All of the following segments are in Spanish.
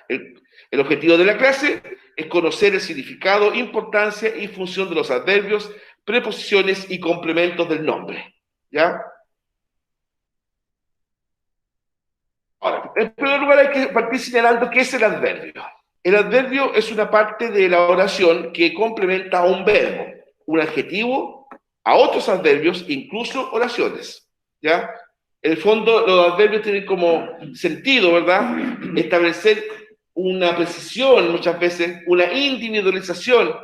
El objetivo de la clase es conocer el significado, importancia y función de los adverbios, preposiciones y complementos del nombre. ¿Ya? Ahora, en primer lugar hay que partir señalando qué es el adverbio. El adverbio es una parte de la oración que complementa a un verbo, un adjetivo, a otros adverbios, incluso oraciones. ¿Ya? En el fondo, los adverbios tienen como sentido, ¿verdad? Establecer una precisión, muchas veces, una individualización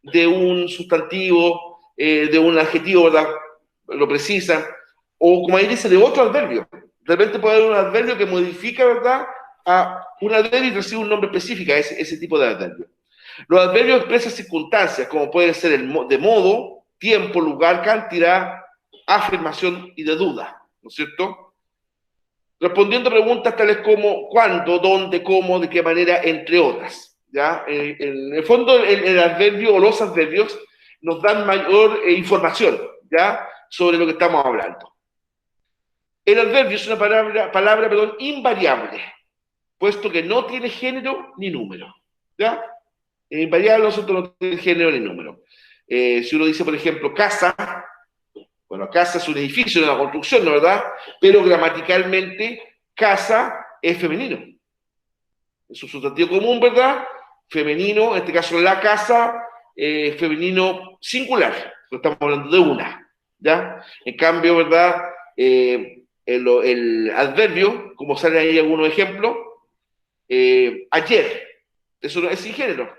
de un sustantivo, de un adjetivo, ¿verdad? Lo precisan, o como ahí dice, de otro adverbio. De repente puede haber un adverbio que modifica, ¿verdad?, a un adverbio y recibe un nombre específico, ese tipo de adverbio. Los adverbios expresan circunstancias, como pueden ser de modo, tiempo, lugar, cantidad, afirmación y de duda, ¿no es cierto? Respondiendo a preguntas tales como cuándo, dónde, cómo, de qué manera, entre otras. ¿Ya? En el fondo, el adverbio o los adverbios nos dan mayor información, ¿ya?, sobre lo que estamos hablando. El adverbio es una palabra invariable, puesto que no tiene género ni número. ¿Ya? Invariable, nosotros no tiene género ni número. Si uno dice, por ejemplo, casa, bueno, casa es un edificio, una construcción, ¿no, verdad? Pero gramaticalmente, casa es femenino. Es un sustantivo común, ¿verdad? Femenino, en este caso la casa, femenino singular, estamos hablando de una, ¿ya? En cambio, ¿verdad? El adverbio, como salen ahí algunos ejemplos, ayer, eso no es sin género,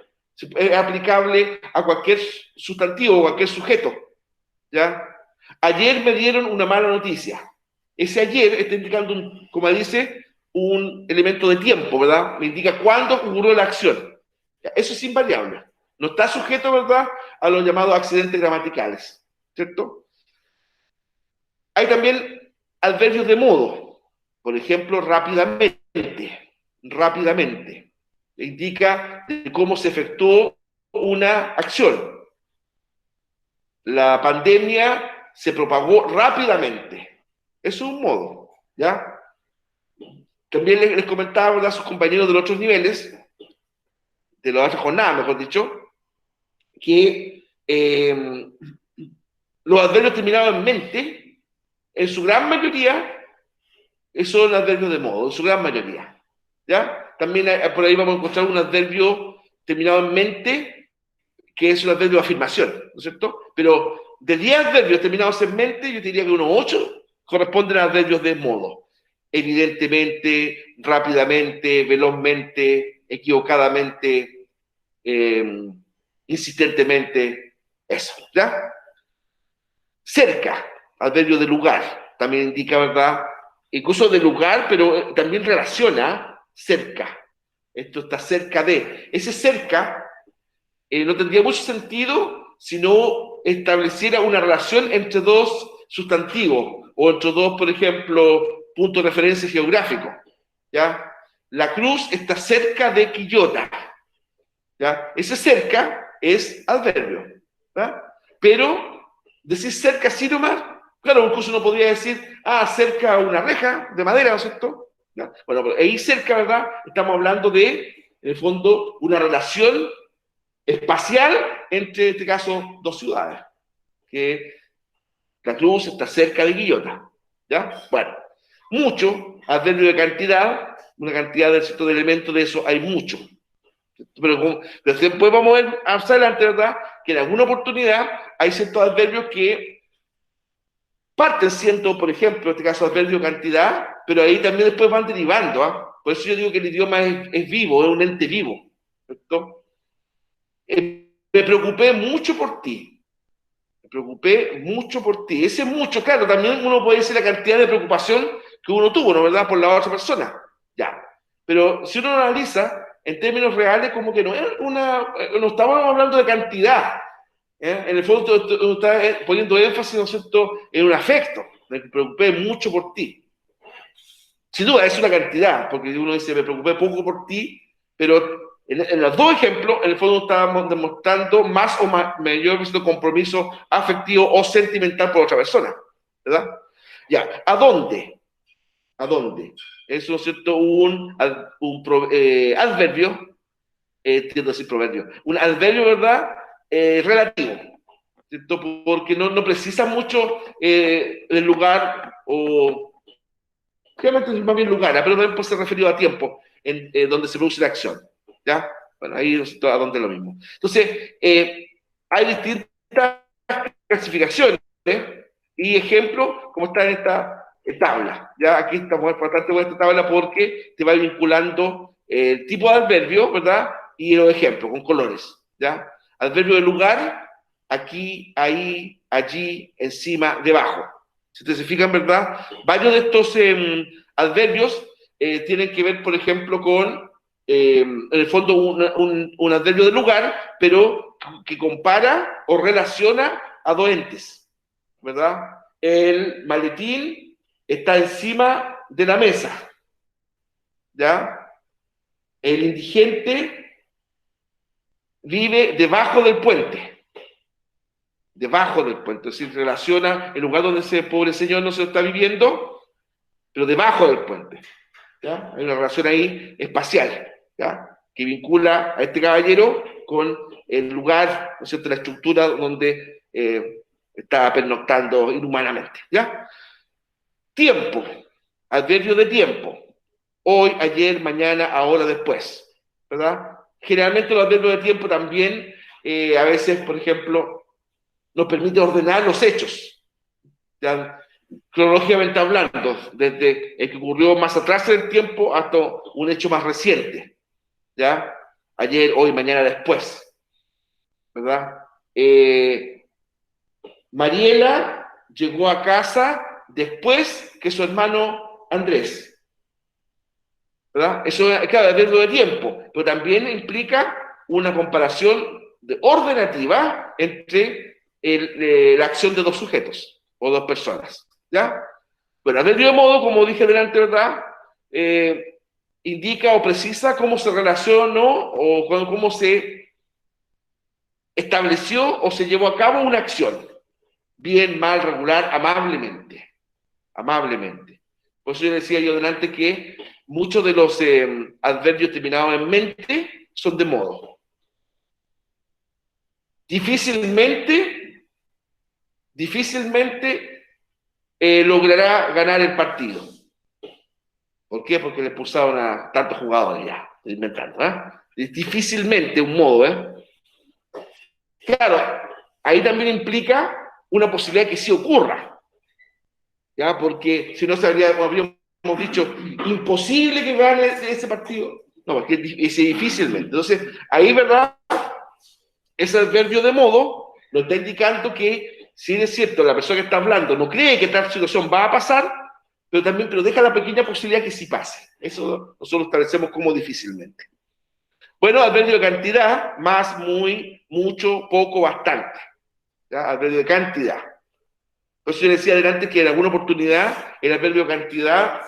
es aplicable a cualquier sustantivo o cualquier sujeto, ¿ya? Ayer me dieron una mala noticia. Ese ayer está indicando, como dice, un elemento de tiempo, ¿verdad? Me indica cuándo ocurrió la acción. Eso es invariable. No está sujeto, ¿verdad?, a los llamados accidentes gramaticales, ¿cierto? Hay también adverbios de modo. Por ejemplo, rápidamente. Rápidamente. Indica cómo se efectuó una acción. La pandemia se propagó rápidamente. Eso es un modo, ¿ya? También les comentaba, ¿verdad?, a sus compañeros de los otros niveles, de las otras jornadas, mejor dicho, que los adverbios terminados en mente, en su gran mayoría, son adverbios de modo, en su gran mayoría. ¿Ya? También por ahí vamos a encontrar un adverbio terminado en mente, que es un adverbio de afirmación, ¿no es cierto? Pero de 10 adverbios terminados en mente, yo diría que unos 8 corresponden a adverbios de modo. Evidentemente, rápidamente, velozmente, equivocadamente, insistentemente, eso, ¿ya? Cerca, adverbio de lugar, también indica, ¿verdad?, incluso de lugar, pero también relaciona cerca. Esto está cerca de. Ese cerca no tendría mucho sentido si no estableciera una relación entre dos sustantivos o entre dos, por ejemplo, puntos de referencia geográficos. ¿Ya? La cruz está cerca de Quillota. ¿Ya? Ese cerca es adverbio. ¿Ya? Pero decir cerca así nomás, claro, incluso uno podría decir, cerca a una reja de madera, ¿no es cierto? ¿Ya? Bueno, pero ahí cerca, ¿verdad? Estamos hablando de, en el fondo, una relación espacial entre, en este caso, dos ciudades. Que la cruz está cerca de Quillota. ¿Ya? Bueno, mucho, adverbio de cantidad, una cantidad de elementos de eso, hay mucho. Pero después vamos a ver más adelante, ¿verdad?, que en alguna oportunidad hay ciertos adverbios que parten siendo, por ejemplo, en este caso adverbio de cantidad, pero ahí también después van derivando. Por eso yo digo que el idioma es vivo, es un ente vivo, ¿cierto? Me preocupé mucho por ti. Me preocupé mucho por ti. Ese mucho, claro, también uno puede decir la cantidad de preocupación que uno tuvo, ¿no, verdad?, por la otra persona. Ya. Pero si uno lo analiza, en términos reales, como que no estamos hablando de cantidad. En el fondo, está poniendo énfasis, ¿no es cierto?, en un afecto. Me preocupé mucho por ti. Sin duda, es una cantidad, porque uno dice, me preocupé poco por ti, pero en los dos ejemplos, en el fondo estábamos demostrando más o mayor compromiso afectivo o sentimental por otra persona, ¿verdad? Ya, ¿a dónde? ¿A dónde? es, ¿no es cierto?, adverbio, entiendo decir proverbio, un adverbio, ¿verdad?, relativo, ¿cierto? Porque no precisa mucho el lugar, o realmente es más bien lugar, pero también puede ser referido a tiempo donde se produce la acción, ¿ya? Bueno, ahí ¿no es cierto?, a donde es lo mismo. Entonces, hay distintas clasificaciones y ejemplos como está en esta tabla. Ya aquí está bastante buena esta tabla porque te va vinculando el tipo de adverbio, ¿verdad? Y los ejemplos con colores, ¿ya? Adverbio de lugar, aquí, ahí, allí, encima, debajo. Si ustedes se fijan, ¿verdad? Varios de estos adverbios tienen que ver, por ejemplo, con, en el fondo, un adverbio de lugar, pero que compara o relaciona a dos entes, ¿verdad? El maletín está encima de la mesa, ¿ya? El indigente vive debajo del puente, es decir, relaciona el lugar donde ese pobre señor no se lo está viviendo, pero debajo del puente, ¿ya? Hay una relación ahí espacial, ¿ya?, que vincula a este caballero con el lugar, ¿no es cierto?, la estructura donde está pernoctando inhumanamente, ¿ya? Tiempo, adverbio de tiempo. Hoy, ayer, mañana, ahora, después, ¿verdad? Generalmente los adverbios de tiempo también, a veces, por ejemplo, nos permite ordenar los hechos, ¿ya?, cronológicamente hablando, desde el que ocurrió más atrás en el tiempo hasta un hecho más reciente, ¿ya? Ayer, hoy, mañana, después, ¿verdad? Mariela llegó a casa después que su hermano Andrés, ¿verdad? Eso es, claro, adverbio de tiempo, pero también implica una comparación ordenativa entre la acción de dos sujetos o dos personas, ¿ya? Bueno, adverbio de modo, como dije delante, ¿verdad? Indica o precisa cómo se relacionó o cómo se estableció o se llevó a cabo una acción. Bien, mal, regular, amablemente. Amablemente. Por eso yo decía yo delante que muchos de los adverbios terminados en mente son de modo. Difícilmente logrará ganar el partido. ¿Por qué? Porque le expulsaron a tantos jugadores ya. Estoy inventando, ¿eh? Difícilmente un modo, ¿eh? Claro, ahí también implica una posibilidad que sí ocurra, ¿ya? Porque si no habríamos dicho, imposible que gane ese partido. No, porque es difícilmente. Entonces, ahí, ¿verdad? Ese adverbio de modo nos está indicando que, si es cierto, la persona que está hablando no cree que tal situación va a pasar, pero deja la pequeña posibilidad que sí pase. Eso nosotros lo establecemos como difícilmente. Bueno, adverbio de cantidad, más, muy, mucho, poco, bastante. ¿Ya? Adverbio de cantidad. Por eso yo decía adelante que en alguna oportunidad el adverbio de cantidad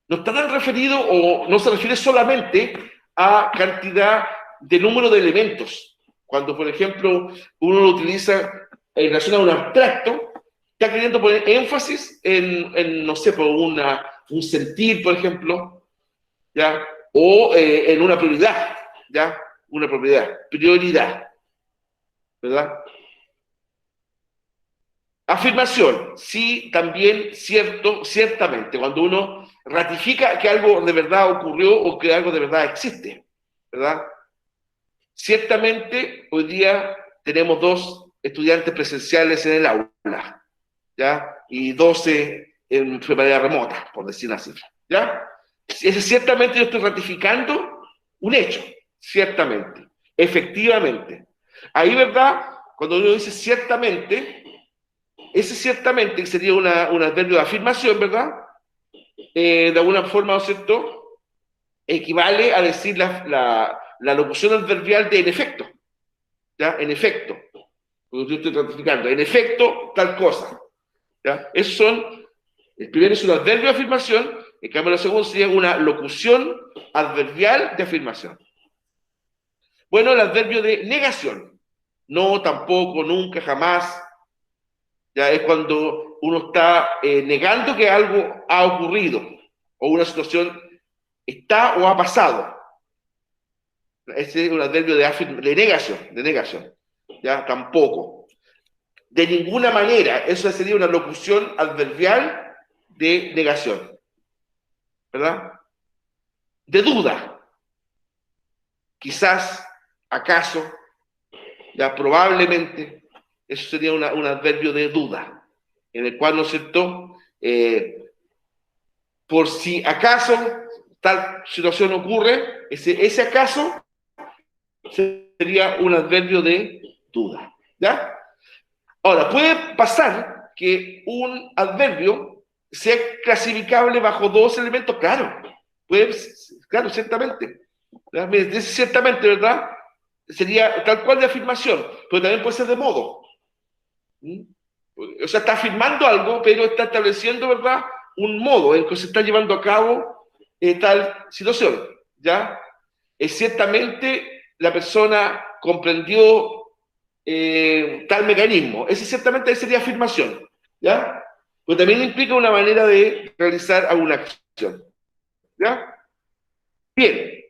no está tan referido o no se refiere solamente a cantidad de número de elementos. Cuando, por ejemplo, uno lo utiliza en relación a un abstracto, está queriendo poner énfasis no sé, por un sentir, por ejemplo, ¿ya? O en una prioridad, ¿ya? Una prioridad, ¿verdad? Afirmación, sí, también, cierto, ciertamente, cuando uno ratifica que algo de verdad ocurrió o que algo de verdad existe, ¿verdad? Ciertamente, hoy día tenemos 2 estudiantes presenciales en el aula, ¿ya? Y 12 en manera remota, por decir una cifra, ¿ya? Ese ciertamente yo estoy ratificando un hecho, ciertamente, efectivamente. Ahí, ¿verdad? Cuando uno dice ciertamente, ese ciertamente sería un adverbio de afirmación, ¿verdad? De alguna forma, ¿no es cierto?, equivale a decir la locución adverbial de en efecto, ¿ya? En efecto, porque yo estoy ratificando, en efecto, tal cosa, ¿ya? Esos son, el primero es un adverbio de afirmación, en cambio el segundo sería una locución adverbial de afirmación. Bueno, el adverbio de negación, no, tampoco, nunca, jamás, ya es cuando uno está negando que algo ha ocurrido o una situación está o ha pasado. Ese es un adverbio de negación, ¿ya? Tampoco. De ninguna manera, eso sería una locución adverbial de negación, ¿verdad? De duda, quizás, acaso, ya probablemente, eso sería un adverbio de duda, en el cual, ¿no es cierto?, por si acaso tal situación ocurre, ese acaso sería un adverbio de duda, ¿ya? Ahora, puede pasar que un adverbio sea clasificable bajo dos elementos, claro, claro, ciertamente, ¿verdad? Ciertamente, ¿verdad? Sería tal cual de afirmación, pero también puede ser de modo. ¿Mm? O sea, está afirmando algo, pero está estableciendo, ¿verdad?, un modo en que se está llevando a cabo tal situación, ¿ya? Ciertamente la persona comprendió tal mecanismo. Ese ciertamente sería afirmación, ¿ya? Pero también implica una manera de realizar alguna acción, ¿ya? Bien,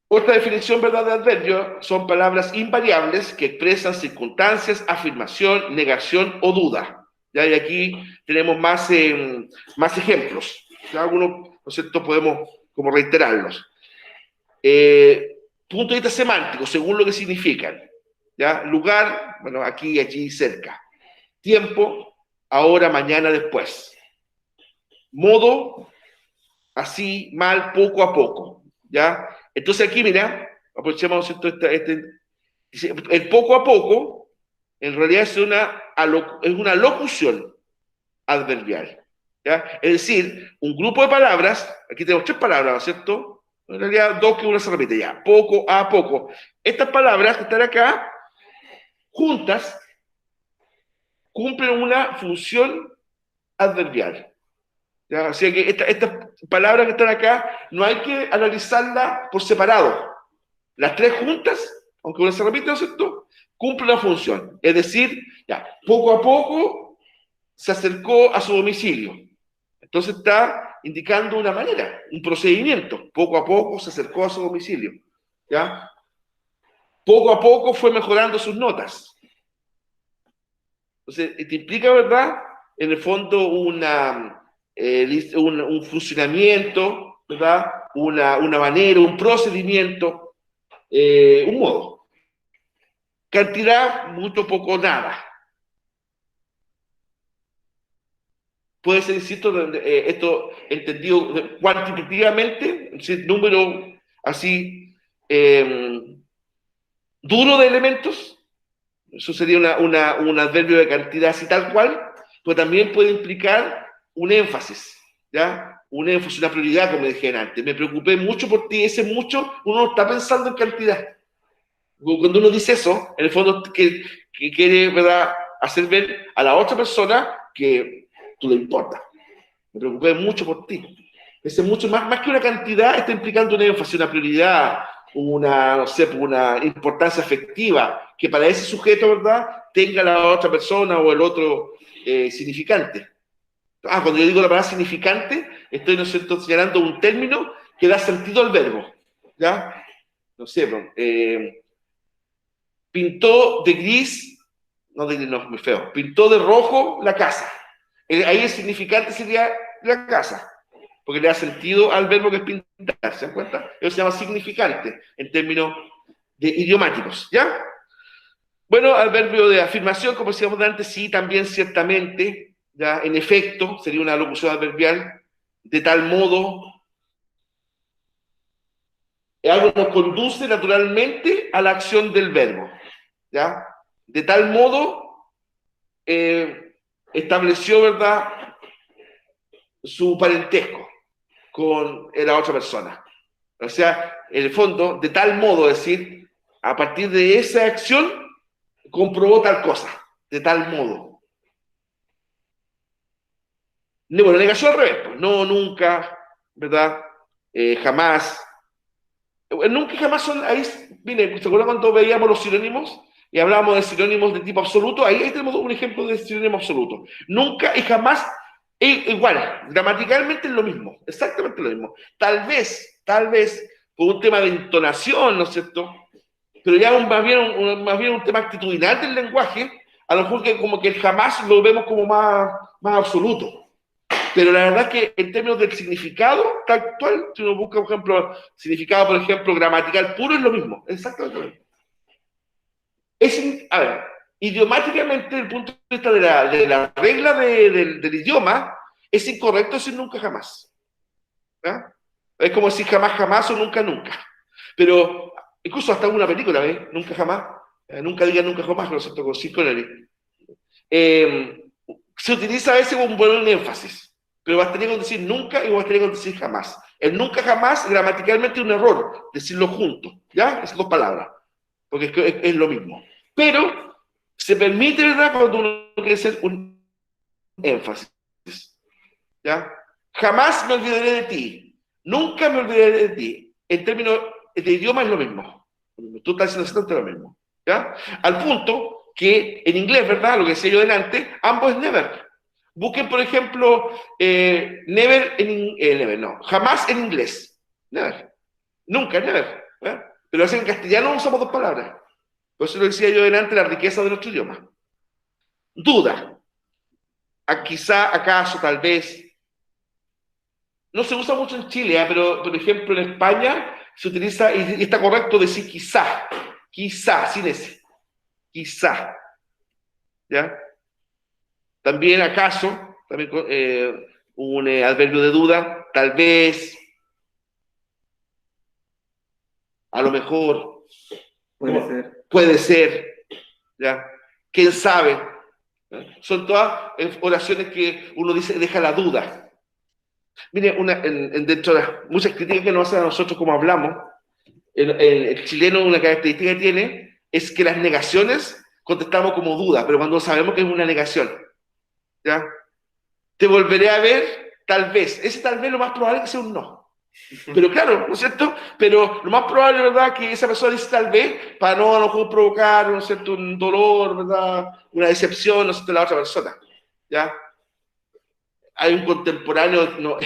otra definición, ¿verdad?, de adverbio son palabras invariables que expresan circunstancias, afirmación, negación o duda. ¿Ya? Y aquí tenemos más ejemplos. ¿Ya? Algunos, ¿no es cierto?, podemos como reiterarlos. Punto de vista semántico, según lo que significan. ¿Ya? Lugar, bueno, aquí, allí, cerca. Tiempo, ahora, mañana, después. Modo, así, mal, poco a poco. ¿Ya? Entonces aquí, mira, aprovechemos el poco a poco, en realidad es una locución adverbial. ¿Ya? Es decir, un grupo de palabras, aquí tenemos tres palabras, ¿no es cierto? En realidad dos que una se repite ya, poco a poco. Estas palabras que están acá, juntas, cumplen una función adverbial. ¿Ya? O sea que estas palabras que están acá, no hay que analizarlas por separado. Las tres juntas, aunque una se repite, ¿no es cierto?, cumple una función. Es decir, ya, poco a poco se acercó a su domicilio. Entonces está indicando una manera, un procedimiento. Poco a poco se acercó a su domicilio. ¿Ya? Poco a poco fue mejorando sus notas. Entonces, te implica, ¿verdad?, en el fondo un funcionamiento, ¿verdad?, una manera, un procedimiento, un modo. Cantidad, mucho, poco, nada. Puede ser, insisto, esto entendido cuantitativamente, número así duro de elementos, eso sería un adverbio de cantidad así tal cual, pero también puede implicar un énfasis, ¿ya? Un énfasis, una prioridad, como dije antes. Me preocupé mucho por ti, ese mucho, uno está pensando en cantidad. Cuando uno dice eso, en el fondo que quiere, ¿verdad?, hacer ver a la otra persona que tú le importas. Me preocupé mucho por ti. Ese mucho, más que una cantidad, está implicando un énfasis, una prioridad, no sé, una importancia afectiva, que para ese sujeto, ¿verdad?, tenga la otra persona o el otro significante. Cuando yo digo la palabra significante, estoy, ¿no es cierto?, señalando un término que da sentido al verbo, ¿ya? No sé, pintó de gris, no, muy feo, pintó de rojo la casa. Ahí el significante sería la casa, porque le da sentido al verbo que es pintar, ¿se dan cuenta? Eso se llama significante en términos idiomáticos, ¿ya? Bueno, al verbo de afirmación, como decíamos antes, sí, también ciertamente, ¿ya? En efecto, sería una locución adverbial, de tal modo, algo nos conduce naturalmente a la acción del verbo, ¿ya? De tal modo, estableció, ¿verdad?, su parentesco con la otra persona. O sea, en el fondo, de tal modo, decir, a partir de esa acción, comprobó tal cosa, de tal modo. Bueno, negación al revés, pues, no, nunca, ¿verdad? Jamás. Nunca y jamás son, ahí, miren, ¿se acuerdan cuando veíamos los sinónimos? y hablamos de sinónimos de tipo absoluto, ahí tenemos un ejemplo de sinónimo absoluto. Nunca y jamás, igual, gramaticalmente es lo mismo, exactamente lo mismo. Tal vez, por un tema de entonación, ¿no es cierto? Pero ya más bien un tema actitudinal del lenguaje, a lo mejor que como que el jamás lo vemos como más absoluto. Pero la verdad es que en términos del significado actual, si uno busca, por ejemplo, significado, por ejemplo, gramatical puro, es lo mismo, exactamente lo mismo. A ver, idiomáticamente, desde el punto de vista de la regla del idioma, es incorrecto decir nunca jamás. ¿Ya? Es como decir jamás jamás o nunca nunca. Pero incluso hasta una película, ¿ves? Nunca jamás. Nunca diga nunca jamás, ¿no es cierto? Con cinco N. Se utiliza a veces como un énfasis, pero bastaría con decir nunca y bastaría con decir jamás. El nunca jamás gramaticalmente es un error, decirlo junto, ¿ya? Esas dos palabras, porque es lo mismo. Pero se permite, ¿verdad? Cuando uno quiere hacer un énfasis, ¿ya? Jamás me olvidaré de ti, nunca me olvidaré de ti. En términos de idioma es lo mismo. Tú estás haciendo exactamente lo mismo, ¿ya? Al punto que en inglés, ¿verdad? Lo que decía yo delante, ambos es never. Busquen, por ejemplo, never no, jamás en inglés. Never. Nunca, never. ¿Eh? Pero así en castellano usamos dos palabras. Por eso lo decía yo delante, la riqueza de nuestro idioma. Duda. Quizá, acaso, tal vez. No se usa mucho en Chile, pero por ejemplo en España se utiliza, y está correcto decir quizá, sin ese. Quizá. ¿Ya? También acaso, también un adverbio de duda, tal vez, a lo mejor, puede ser, ¿ya? ¿Quién sabe? ¿Ya? Son todas oraciones que uno dice, deja la duda. Mire, dentro de las muchas críticas que nos hacen a nosotros como hablamos, el chileno una característica que tiene es que las negaciones contestamos como duda, pero cuando sabemos que es una negación, ¿ya? Te volveré a ver, tal vez. Ese tal vez lo más probable es que sea un no. Pero claro, ¿no es cierto? Pero lo más probable, ¿verdad?, que esa persona dice tal vez para no a lo mejor provocar, ¿no es cierto?, un dolor, ¿verdad?, una decepción, ¿no es cierto?, de la otra persona, ¿ya? Hay un contemporáneo, no,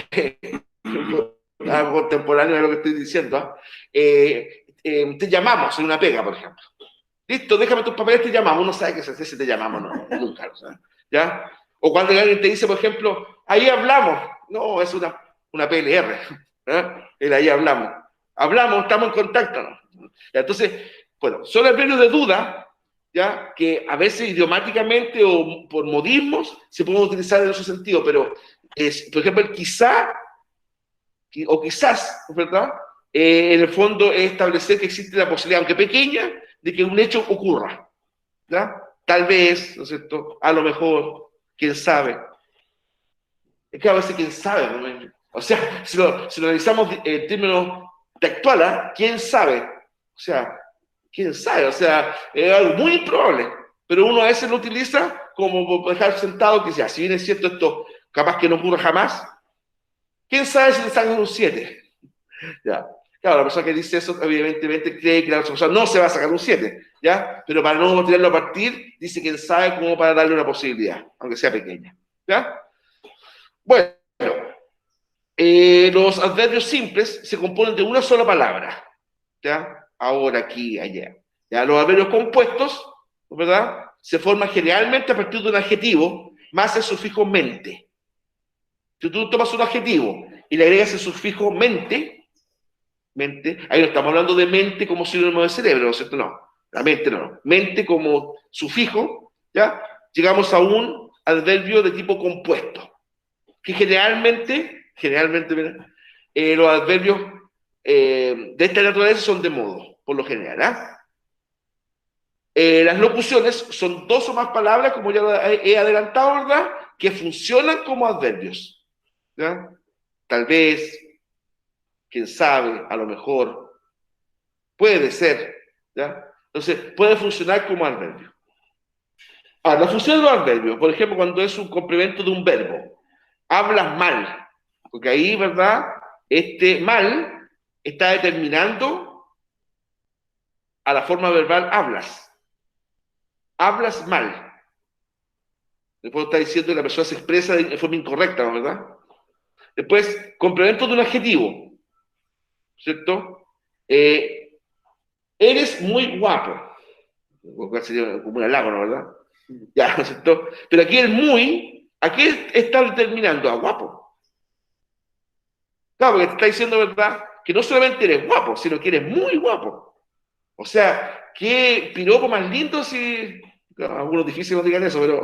contemporáneo de lo que estoy diciendo, te llamamos en una pega, por ejemplo. Listo, déjame tus papeles, te llamamos. Uno sabe que si te llamamos, no, nunca lo sabe, ¿ya? O cuando alguien te dice, por ejemplo, ahí hablamos. No, es una PLR, ¿eh? El ahí hablamos. Hablamos, estamos en contacto, ¿no? Entonces, bueno, son adverbios de duda, ¿ya? Que a veces idiomáticamente o por modismos se pueden utilizar en otro sentido, pero, por ejemplo, el quizá o quizás, ¿verdad? En el fondo es establecer que existe la posibilidad, aunque pequeña, de que un hecho ocurra, ¿ya? Tal vez, ¿no es cierto? A lo mejor, quién sabe. Es que a veces quién sabe, ¿no? O sea, si lo analizamos en términos textuales, ¿quién sabe? O sea, quién sabe, o sea, es algo muy improbable, pero uno a veces lo utiliza como por dejar sentado que sea, si bien es cierto esto, capaz que no ocurra jamás, quién sabe si le sacan un 7. ¿Ya? Claro, la persona que dice eso, evidentemente cree que la otra persona no se va a sacar un 7, ¿ya? Pero para no tirarlo a partir, dice que sabe como para darle una posibilidad, aunque sea pequeña, ¿ya? Bueno, los adverbios simples se componen de una sola palabra, ¿ya? Ahora, aquí, allá. ¿Ya? Los adverbios compuestos, ¿verdad? Se forman generalmente a partir de un adjetivo más el sufijo mente. Si tú tomas un adjetivo y le agregas el sufijo mente, ahí no estamos hablando de mente como sinónimo de cerebro, ¿no es cierto? No, la mente no. Mente como sufijo, ¿ya? Llegamos a un adverbio de tipo compuesto, que generalmente, los adverbios de esta naturaleza son de modo, por lo general, ¿ah? Las locuciones son dos o más palabras, como ya he adelantado, ¿verdad?, que funcionan como adverbios, ¿ya? Tal vez, quién sabe, a lo mejor, puede ser, ¿ya? Entonces, puede funcionar como adverbio. Ahora, la función de los adverbios, por ejemplo, cuando es un complemento de un verbo, hablas mal, porque ahí, ¿verdad?, este mal está determinando a la forma verbal hablas, hablas mal. Después está diciendo que la persona se expresa de forma incorrecta, ¿no? ¿Verdad? Después, complemento de un adjetivo, ¿cierto? Eh, eres muy guapo. Sería como un halago, ¿no? ¿Verdad? Ya, ¿no es cierto? Pero aquí el muy, ¿a qué está determinando? A guapo. Claro, porque te está diciendo, ¿verdad? Que no solamente eres guapo, sino que eres muy guapo. O sea, qué piropo más lindo si... Claro, algunos difíciles no digan eso, pero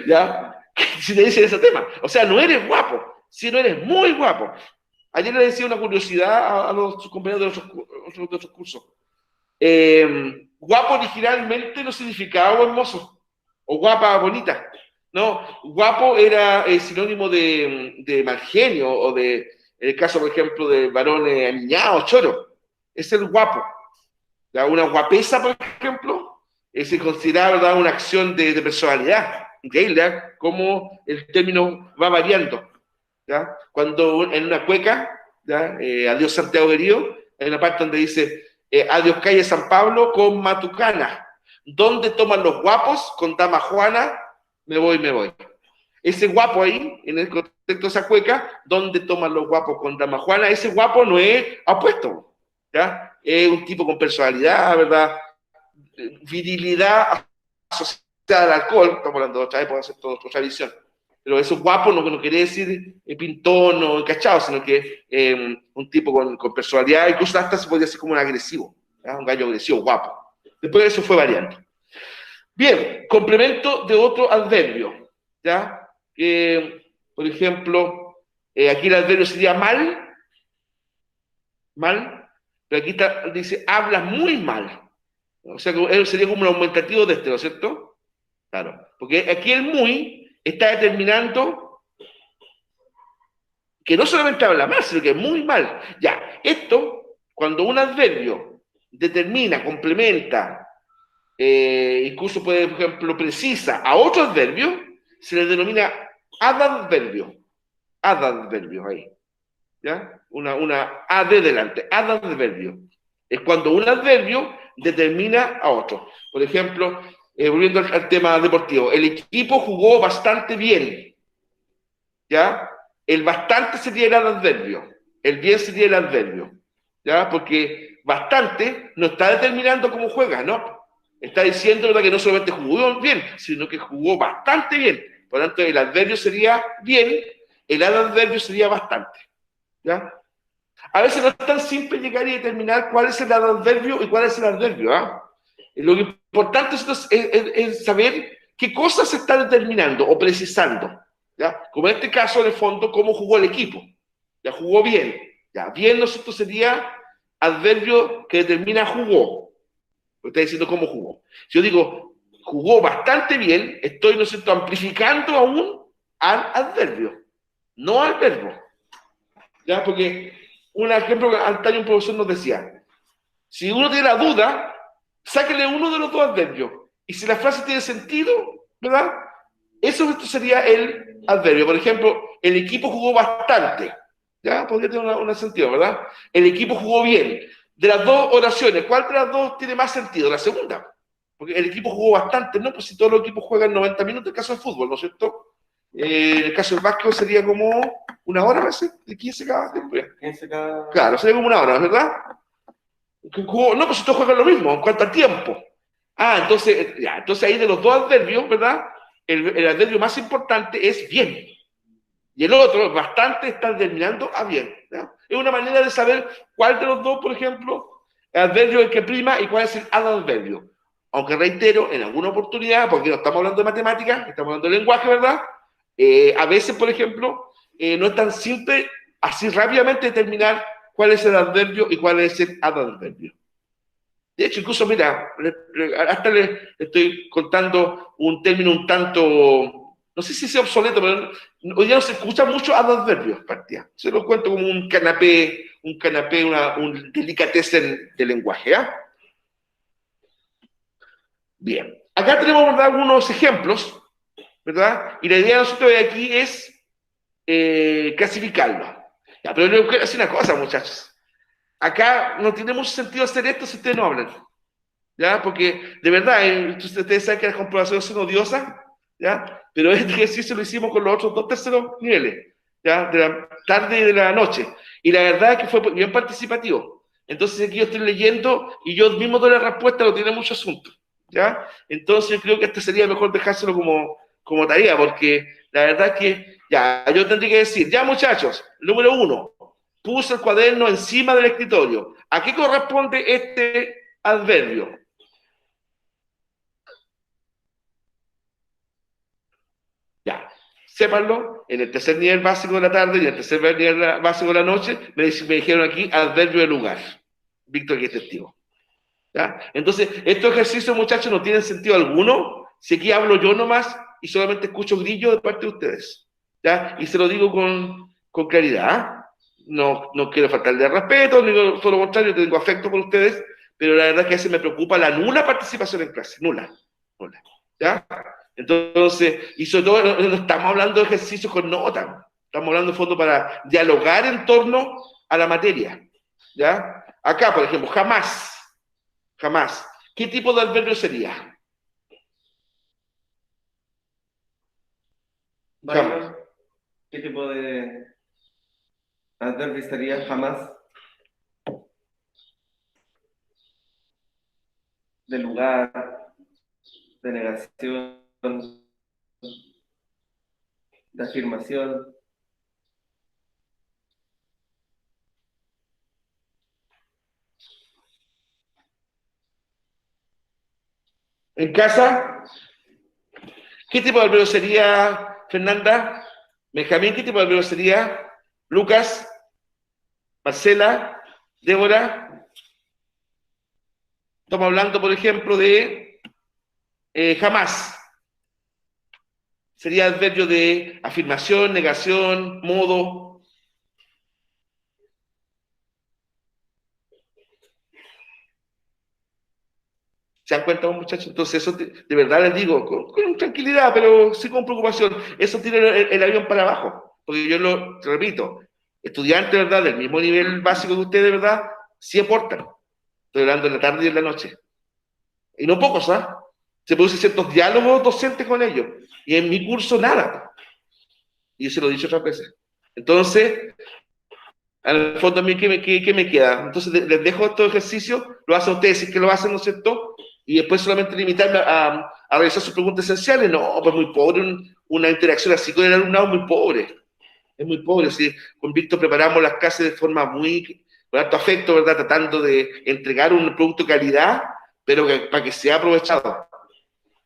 ya, si te dicen ese tema. O sea, no eres guapo, sino eres muy guapo. Ayer le decía una curiosidad a los compañeros de otros cursos. Guapo originalmente no significaba hermoso o guapa, bonita. No, guapo era sinónimo de mal genio o de, en el caso, por ejemplo, de varones aniñados, choro. Es el guapo. ¿Ya? Una guapesa, por ejemplo, se considera, ¿verdad?, una acción de personalidad. Increíble, ¿eh? Cómo el término va variando. ¿Ya? Cuando en una cueca, ¿ya? Adiós Santiago querido, hay una parte donde dice adiós calle San Pablo con Matucana. ¿Dónde toman los guapos? Con Dama Juana, me voy, me voy. Ese guapo ahí, en el contexto de esa cueca, ¿dónde toman los guapos con Dama Juana? Ese guapo no es apuesto, ¿ya? Es un tipo con personalidad, ¿verdad? Virilidad asociada al alcohol, estamos hablando de otra época, es otra visión. Pero eso guapo no quiere decir pintón o encachado, sino que un tipo con personalidad, incluso hasta se podría decir como un agresivo, ¿ya? Un gallo agresivo, guapo. Después de eso fue variando. Bien, complemento de otro adverbio, ¿ya? Por ejemplo, aquí el adverbio sería mal, mal, pero aquí está, dice hablas muy mal. O sea, que sería como un aumentativo de este, ¿no es cierto? Claro, porque aquí el muy está determinando que no solamente habla mal, sino que es muy mal. Ya, esto, cuando un adverbio determina, complementa, incluso puede, por ejemplo, precisa a otro adverbio, se le denomina adadverbio. Adadverbio, ahí. ¿Ya? Una ad delante, adadverbio. Es cuando un adverbio determina a otro. Por ejemplo, volviendo al tema deportivo, el equipo jugó bastante bien, ¿ya? El bastante sería el adverbio, el bien sería el adverbio, ¿ya? Porque bastante no está determinando cómo juega, ¿no? Está diciendo, ¿verdad?, que no solamente jugó bien, sino que jugó bastante bien. Por lo tanto, el adverbio sería bien, el adverbio sería bastante, ¿ya? A veces no es tan simple llegar y determinar cuál es el adverbio y cuál es el adverbio, ¿ah? Lo importante es saber qué cosas se está determinando o precisando, ¿ya? Como en este caso, en el fondo, cómo jugó el equipo. Ya jugó bien. Ya, bien, ¿no es cierto? Sería adverbio que determina jugó. Está diciendo cómo jugó. Si yo digo jugó bastante bien, estoy, ¿no es cierto?, amplificando aún al adverbio, no al verbo. ¿Ya? Porque un ejemplo que antaño un profesor nos decía, si uno tiene la duda, sáquele uno de los dos adverbios. Y si la frase tiene sentido, ¿verdad? Eso sería el adverbio. Por ejemplo, el equipo jugó bastante. ¿Ya? Podría tener un sentido, ¿verdad? El equipo jugó bien. De las dos oraciones, ¿cuál de las dos tiene más sentido? La segunda. Porque el equipo jugó bastante, ¿no? Pues si todos los equipos juegan 90 minutos, en el caso del fútbol, ¿no es cierto? En el caso del básquetbol sería como una hora, parece, de 15 cada tiempo. 15 cada... Claro, sería como una hora, ¿verdad? No, pues si todos juegan lo mismo, en cuanto al tiempo. Ah, entonces, ya, entonces ahí de los dos adverbios, ¿verdad? El adverbio más importante es bien. Y el otro, bastante, está terminando a bien. ¿Ya? Es una manera de saber cuál de los dos, por ejemplo, el adverbio es el que prima y cuál es el adverbio. Aunque reitero, en alguna oportunidad, porque no estamos hablando de matemáticas, estamos hablando de lenguaje, ¿verdad? A veces, por ejemplo, no es tan simple así rápidamente determinar cuál es el adverbio y cuál es el adverbio. De hecho, incluso, mira, hasta le estoy contando un término un tanto, no sé si sea obsoleto, pero hoy ya no se escucha mucho adverbios, partida. Se lo cuento como un canapé, un delicatessen de lenguaje, ¿eh? Bien, acá tenemos, ¿verdad?, algunos ejemplos, ¿verdad? Y la idea de nosotros de aquí es clasificarlo. Ya, pero les quiero decir una cosa, muchachos. Acá no tiene mucho sentido hacer esto si ustedes no hablan. ¿ya? Porque de verdad, ustedes saben que las comprobaciones son odiosas, ¿ya? Pero este ejercicio lo hicimos con los otros dos terceros niveles, ¿ya? De la tarde y de la noche. Y la verdad es que fue bien participativo. Entonces aquí yo estoy leyendo y yo mismo doy la respuesta, no tiene mucho asunto, ¿ya? Entonces yo creo que este sería mejor dejárselo como tarea, porque la verdad es que, ya, yo tendría que decir, ya muchachos, número uno, puse el cuaderno encima del escritorio. ¿A qué corresponde este adverbio? Ya, sépanlo, en el tercer nivel básico de la tarde y en el tercer nivel básico de la noche, me dijeron aquí adverbio de lugar. Víctor, aquí es testigo. ¿Ya? Entonces, estos ejercicios, muchachos, no tienen sentido alguno si aquí hablo yo nomás y solamente escucho grillo de parte de ustedes. ¿Ya? Y se lo digo con claridad. No quiero faltarle al respeto, ni todo lo contrario, tengo afecto por ustedes, pero la verdad es que a veces me preocupa la nula participación en clase, nula, nula. ¿Ya? Entonces, y sobre todo no estamos hablando de ejercicios con nota, estamos hablando de fondo para dialogar en torno a la materia. ¿Ya? Acá, por ejemplo, jamás, jamás. ¿Qué tipo de adverbio sería? Jamás. Byron, ¿qué tipo de adverbio sería jamás? De lugar, de negación, de afirmación. En casa, ¿qué tipo de adverbio sería, Fernanda? Benjamín, ¿qué tipo de adverbio sería? Lucas, Marcela, Débora. Estamos hablando, por ejemplo, de jamás. Sería adverbio de afirmación, negación, modo. ¿Se dan cuenta, muchachos? Entonces, eso de verdad les digo, con tranquilidad, pero sí con preocupación. Eso tiene el avión para abajo. Porque yo lo repito, estudiantes, ¿verdad? Del mismo nivel básico que ustedes, ¿verdad? Sí aportan. Estoy hablando en la tarde y en la noche. Y no pocos, ¿ah? Se producen ciertos diálogos docentes con ellos. Y en mi curso, nada. Y yo se lo he dicho otras veces. Entonces, al fondo a mí, ¿qué me queda? Entonces les dejo estos ejercicios, lo hacen ustedes, si es que lo hacen, ¿no es cierto? Y después solamente limitarme a realizar sus preguntas esenciales. No, pues muy pobre, una interacción así con el alumnado, muy pobre. Es muy pobre. Si con Víctor preparamos las clases de forma muy, con alto afecto, ¿verdad? Tratando de entregar un producto de calidad, pero para que sea aprovechado.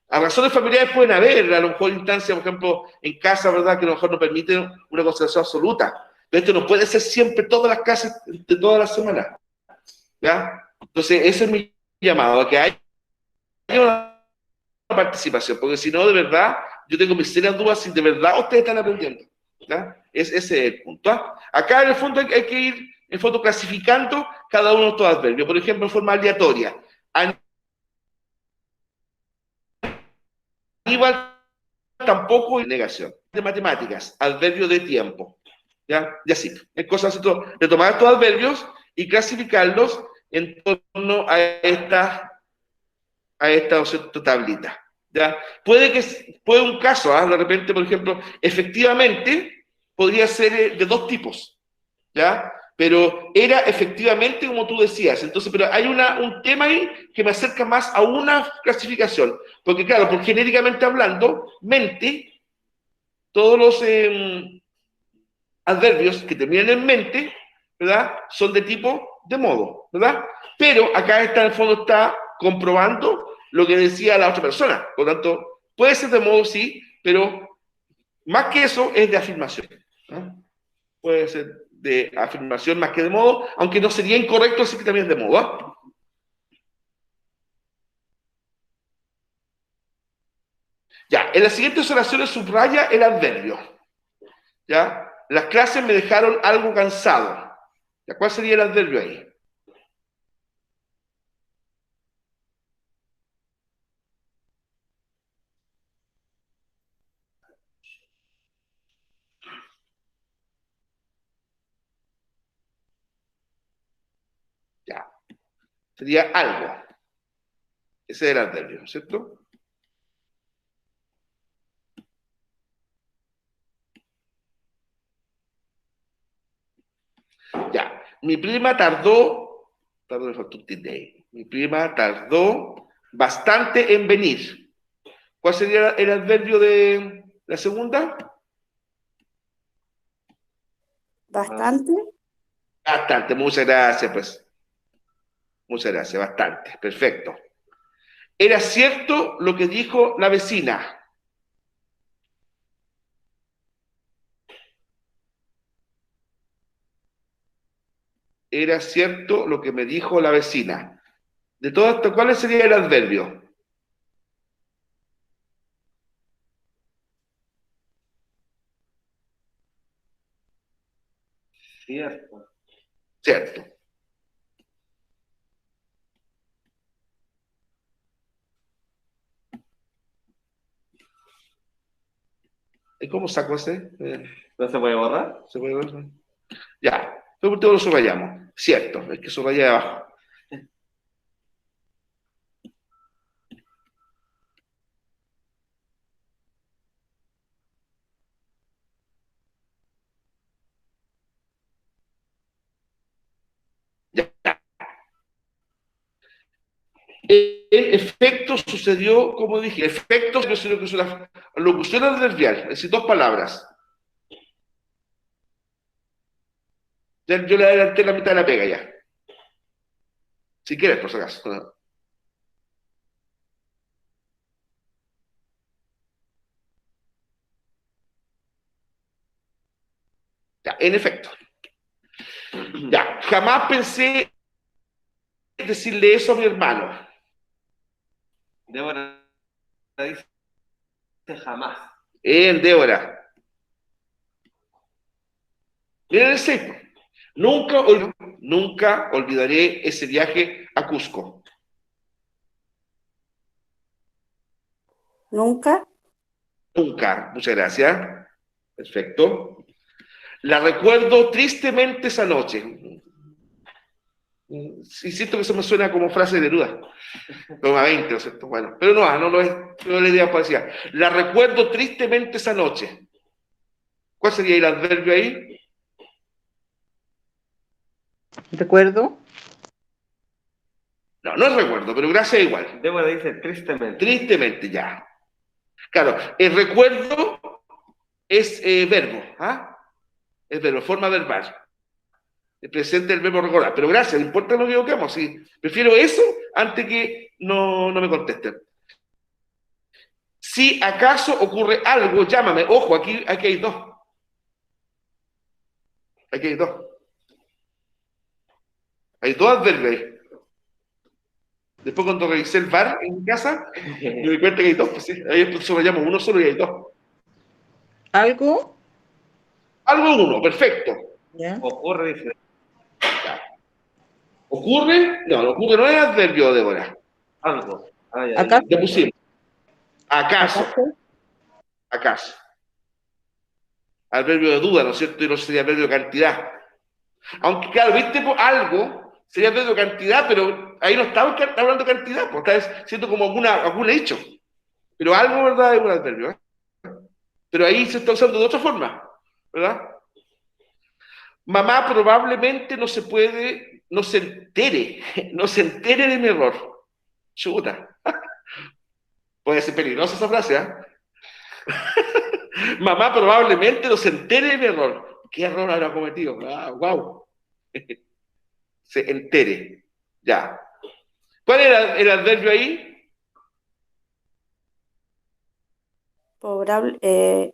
A razones familiares pueden haber, a lo mejor instancias, por ejemplo, en casa, ¿verdad?, que a lo mejor no permiten una concentración absoluta. Pero esto no puede ser siempre todas las clases de todas las semanas, ¿ya? Entonces, ese es mi llamado, a que haya una participación, porque si no, de verdad, yo tengo mis serias dudas si de verdad ustedes están aprendiendo, ¿ya? Ese es el punto, ¿ah? Acá, en el fondo, hay que ir, en el fondo, clasificando cada uno de estos adverbios. Por ejemplo, en forma aleatoria. Aníbal tampoco es negación. De matemáticas, adverbio de tiempo. ¿Ya? Y así. Es cosa de tomar estos adverbios y clasificarlos en torno a esta tablita. ¿Ya? Puede un caso, ¿ah? De repente, por ejemplo, efectivamente podría ser de dos tipos. ¿Ya? Pero era efectivamente como tú decías. Entonces, pero hay un tema ahí que me acerca más a una clasificación. Porque, claro, por genéricamente hablando, mente, todos los adverbios que terminan en mente, ¿verdad? Son de tipo de modo, ¿verdad? Pero acá está, en el fondo, está comprobando lo que decía la otra persona. Por lo tanto, puede ser de modo, sí, pero más que eso es de afirmación, ¿no? Puede ser de afirmación más que de modo, aunque no sería incorrecto decir que también es de modo, ¿eh? Ya, en las siguientes oraciones subraya el adverbio. ¿Ya? Las clases me dejaron algo cansado. ¿Ya? ¿Cuál sería el adverbio ahí? Ya, sería algo. Ese es el adverbio, ¿no es cierto? Ya. Mi prima me faltó un tilde ahí. Mi prima tardó bastante en venir. ¿Cuál sería el adverbio de la segunda? Bastante. Bastante, muchas gracias, pues. Muchas gracias, bastante. Perfecto. Era cierto lo que dijo la vecina. Era cierto lo que me dijo la vecina. De todo esto, ¿cuál sería el adverbio? Cierto. Cierto. ¿Y cómo saco ese? ¿No se puede borrar? ¿Se puede ver? Ya. Por último lo subrayamos. Cierto, hay que subrayar abajo. Ya. El efecto sucedió, como dije, efecto yo sé lo que es una locución adverbial, es decir, dos palabras. Ya, yo le adelanté la mitad de la pega ya. Si quieres, por si acaso. Ya, en efecto. Ya, jamás pensé decirle eso a mi hermano. Débora dice jamás. Débora. Miren el 6. Nunca olvidaré ese viaje a Cusco. Nunca. Nunca. Muchas gracias. Perfecto. La recuerdo tristemente esa noche. Insisto que eso me suena como frase de duda. Como a 20, ¿no es cierto? Bueno, pero no lo es. No es la idea parecida. La recuerdo tristemente esa noche. ¿Cuál sería el adverbio ahí? Recuerdo. No, no es recuerdo, pero gracias igual. Débora dice tristemente. Tristemente, ya. Claro, el recuerdo es verbo, ¿ah? Es verbo, forma verbal. El presente del verbo recordar. Pero gracias, no importa lo que equivoquemos. Sí. Prefiero eso antes que no me contesten. Si acaso ocurre algo, llámame. Ojo, aquí hay dos. Aquí hay dos. Hay dos adverbios ahí. Después cuando revisé el bar en mi casa, me di cuenta que hay dos. Pues sí, ahí subrayamos uno solo y hay dos. Algo. Algo uno, perfecto. ¿Ya? Ocurre, dice. Ya. ¿Ocurre? No ocurre no es adverbio, Débora. Algo. Ah, ya, ¿Acaso? Le pusimos. ¿Acaso? ¿Acaso? ¿Acaso? Adverbio de duda, ¿no es cierto? Y no sería adverbio de cantidad. Aunque, claro, viste, pues, algo sería adverbio de cantidad, pero ahí no estamos hablando de cantidad, pues está diciendo como algún hecho. Pero algo, ¿verdad? Es un adverbio, ¿eh? Pero ahí se está usando de otra forma, ¿verdad? Mamá probablemente no se entere, no se entere de mi error. Chuta. Puede ser peligrosa esa frase, ¿eh? Mamá probablemente no se entere de mi error. ¿Qué error habrá cometido? Ah, wow. Se entere. Ya. ¿Cuál era el adverbio ahí? Probable,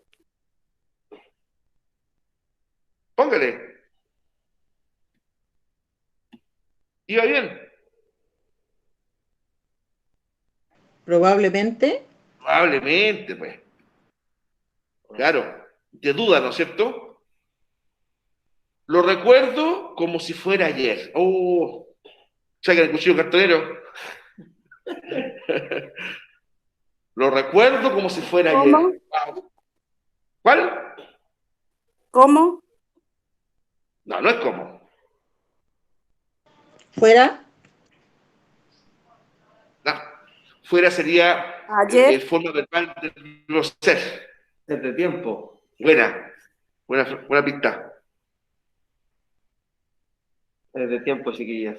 Póngale. ¿Iba bien? Probablemente. Probablemente, pues. Claro. De duda, ¿no es cierto? Lo recuerdo como si fuera ayer. Oh, saca el cuchillo cartonero. Lo recuerdo como si fuera ayer. ¿cómo? Wow. ¿Cuál? ¿Cómo? No, no es como. Fuera. No. Fuera sería ayer, forma verbal del verbo ser. Es de tiempo. Buena pista. Es de tiempo, chiquillas.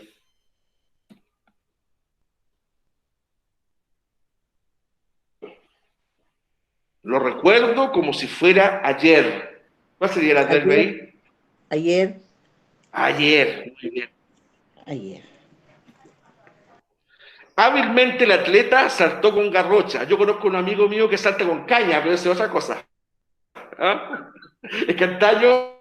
Lo recuerdo como si fuera ayer. ¿Cuál sería el adverbio Ayer, ahí? ayer, Ayer. Muy bien. ayer. Hábilmente el atleta saltó con garrocha. Yo conozco a un amigo mío que salta con caña, pero eso es otra cosa. ¿Ah? Es que antaño,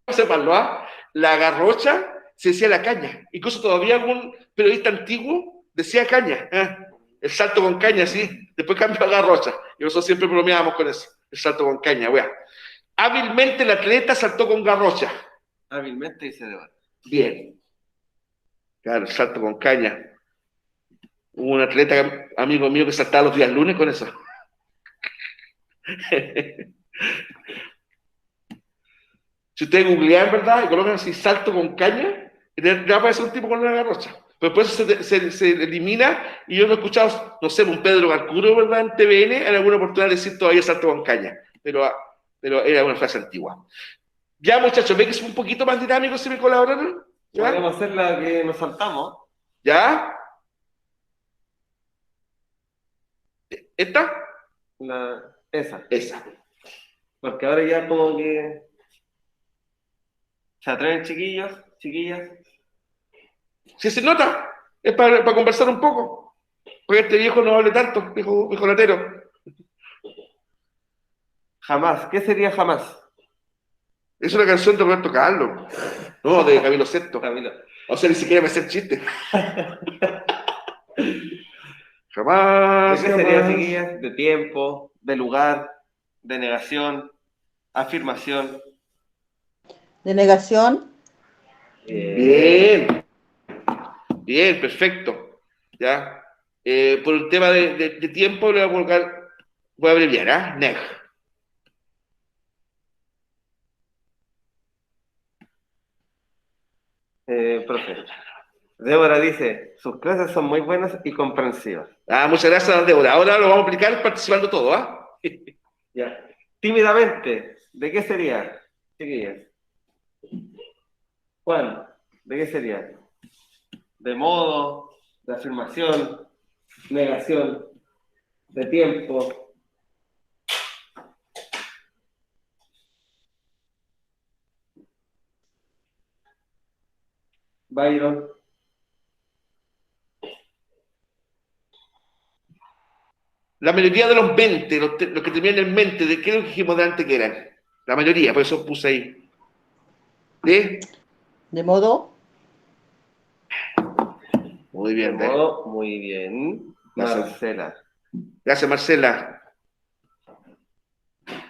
sepanlo, ¿ah? La garrocha se decía la caña. Incluso todavía algún periodista antiguo decía caña. ¿Ah? El salto con caña, sí. Después cambió a garrocha. Y nosotros siempre bromeábamos con eso. El salto con caña, wea. Hábilmente el atleta saltó con garrocha. Hábilmente y se debate. Bien. Claro, el salto con caña. Hubo un atleta, amigo mío, que saltaba los días lunes con eso. Si ustedes googlean, ¿verdad? Y colocan así salto con caña, ya aparece un tipo con una garrocha. Pero después se elimina y yo lo he escuchado, no sé, un Pedro Garcuro, ¿verdad? En TVN, en alguna oportunidad decir todavía salto con caña. Pero era una frase antigua. Ya, muchachos, ¿ven que es un poquito más dinámico si me colaboran? ¿Ya? Podemos hacer la que nos saltamos. ¿Ya? ¿Esta? Esa. Esa. Porque ahora ya como que se atreven chiquillos, chiquillas. Si se nota, es para conversar un poco. Porque este viejo no hable tanto, viejo latero. Jamás. ¿Qué sería jamás? Es una canción de Roberto Carlos. No, de Camilo Sesto. Camilo. O sea, ni siquiera me sé el chiste. Jamás. ¿De qué sería, jamás. chiquillas? De tiempo, de lugar, de negación, afirmación. Denegación, Bien. Bien, perfecto. ¿Ya? Por un tema de tiempo le voy a colocar, voy a abreviar, ¿ah? Neg. Profe. Débora dice, sus clases son muy buenas y comprensivas. Ah, muchas gracias, Débora. Ahora lo vamos a aplicar participando todo, ¿ah? Ya. Tímidamente, ¿de qué sería, chiquillas? Juan, ¿de qué sería? De modo, de afirmación, negación, de tiempo. Byron, La mayoría de los 20, los que terminan en mente, ¿de qué es lo que dijimos delante que eran? La mayoría, por eso puse ahí. ¿Sí? de modo, Muy de bien, modo, muy bien. Gracias. Marcela. Gracias, Marcela.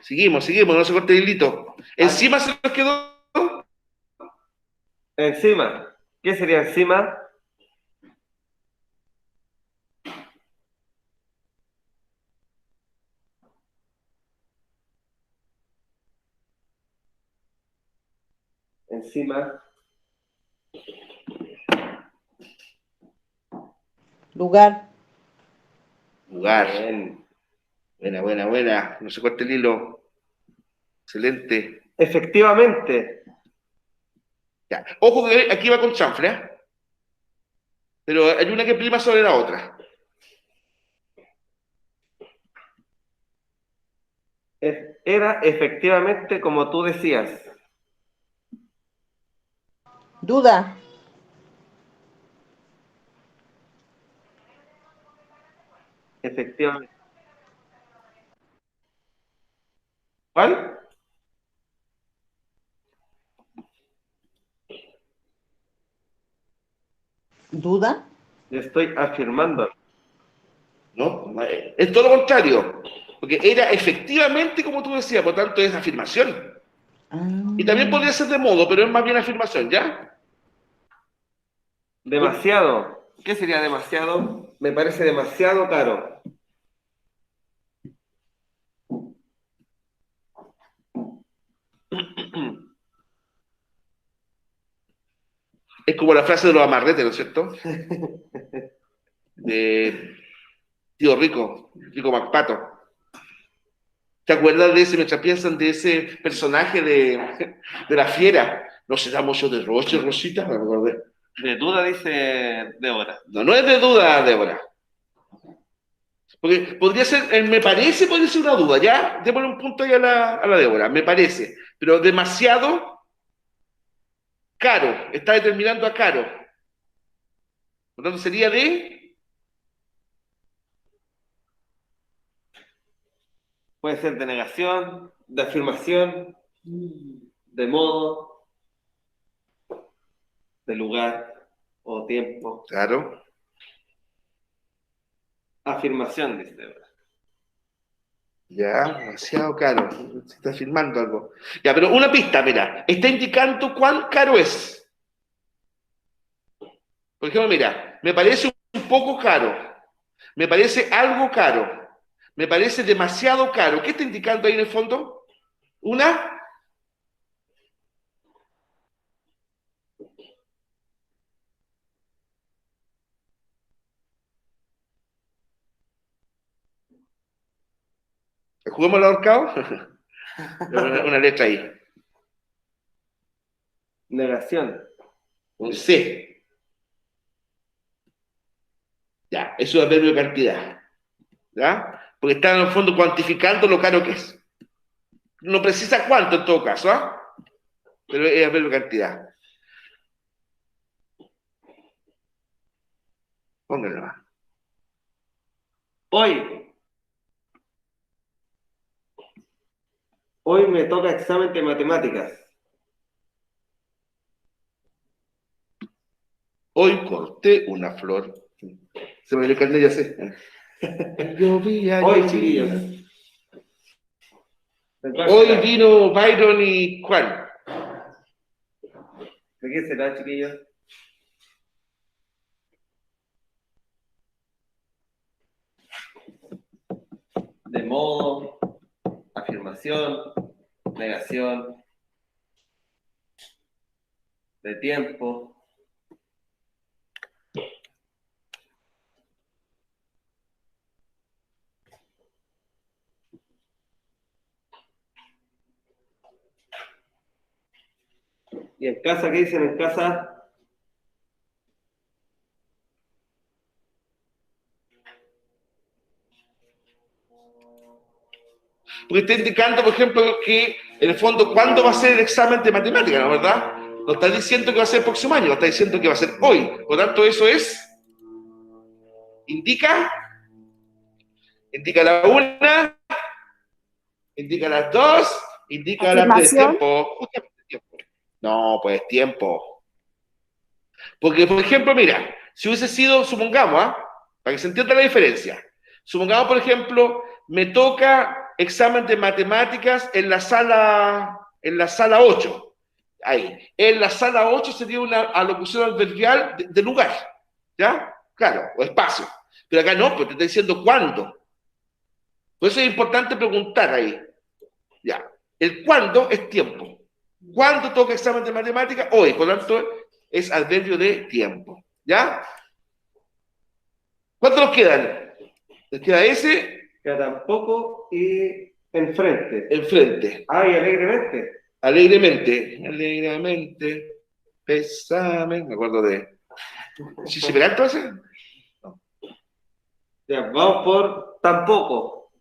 Seguimos, no se corte el hilito. Encima se nos quedó. Encima. ¿Qué sería encima? Encima. lugar, Lugar. Bien. Buena. No se corte el hilo. Excelente. Efectivamente. Ya. Ojo que aquí va con chanfle, ¿eh? Pero hay una que prima sobre la otra. Era efectivamente como tú decías. duda, Efectivamente. ¿Cuál? duda, Yo estoy afirmando. ¿No? Es todo lo contrario. Porque era efectivamente como tú decías, por tanto es afirmación. Y también podría ser de modo, pero es más bien afirmación, ¿ya? Demasiado. ¿Qué sería demasiado? Me parece demasiado caro. Es como la frase de los amarretes, ¿no es cierto? De, Tío Rico, Rico MacPato. ¿Te acuerdas de ese, mientras piensan de ese personaje de la fiera? No se da mucho de Roche, Rosita, me acordé. De duda dice Débora. No, no es de duda, Débora. Porque podría ser, me parece, podría ser una duda, ¿ya? Démosle un punto ahí a la Débora, me parece. Pero demasiado caro, está determinando a caro. Por lo tanto, sería de... Puede ser de negación, de afirmación, de modo, de lugar o tiempo. Claro. Afirmación, dice Débora. Ya, demasiado caro. Se está firmando algo. Ya, pero una pista, mira. Está indicando cuán caro es. Por ejemplo, mira, me parece un poco caro. Me parece algo caro. Me parece demasiado caro. ¿Qué está indicando ahí en el fondo? Una... ¿Jugamos al ahorcado? Una letra ahí. Negación. Un C. Ya, eso es adverbio de cantidad. ¿Ya? Porque está en el fondo cuantificando lo caro que es. No precisa cuánto en todo caso, ¿ah? Pero es adverbio de cantidad. Pónganlo más. Hoy me toca examen de matemáticas. Hoy corté una flor. Se me dio el carnet, ya sé. Llovía, Hoy, llovía. chiquillos. Hoy vino Byron y Juan. ¿De qué será, chiquillos? De modo, afirmación, negación, de tiempo. ¿Y en casa qué dicen en casa? Porque está indicando, por ejemplo, que en el fondo, ¿cuándo va a ser el examen de matemática, no verdad? No está diciendo que va a ser el próximo año, está diciendo que va a ser hoy. Por lo tanto, eso es. Indica la una, indica las dos, indica las tres. Afirmación. Tiempo. Justamente tiempo. No, pues tiempo. Porque, por ejemplo, mira, si hubiese sido, supongamos, para que se entienda la diferencia, supongamos, por ejemplo, me toca examen de matemáticas en la sala 8. Ahí. En la sala 8 sería una alocución adverbial de lugar. ¿Ya? Claro, o espacio. Pero acá no, pues te está diciendo cuándo. Por eso es importante preguntar ahí. Ya. El cuándo es tiempo. ¿Cuándo toca examen de matemáticas? Hoy. Por lo tanto, es adverbio de tiempo. ¿Ya? ¿Cuántos nos quedan? ¿Les queda ese? Queda tampoco y enfrente. Enfrente. Ay, alegremente. Alegremente. Alegremente. Pésame. Me acuerdo de. ¿Sí se verá entonces? No. Ya, vamos por tampoco.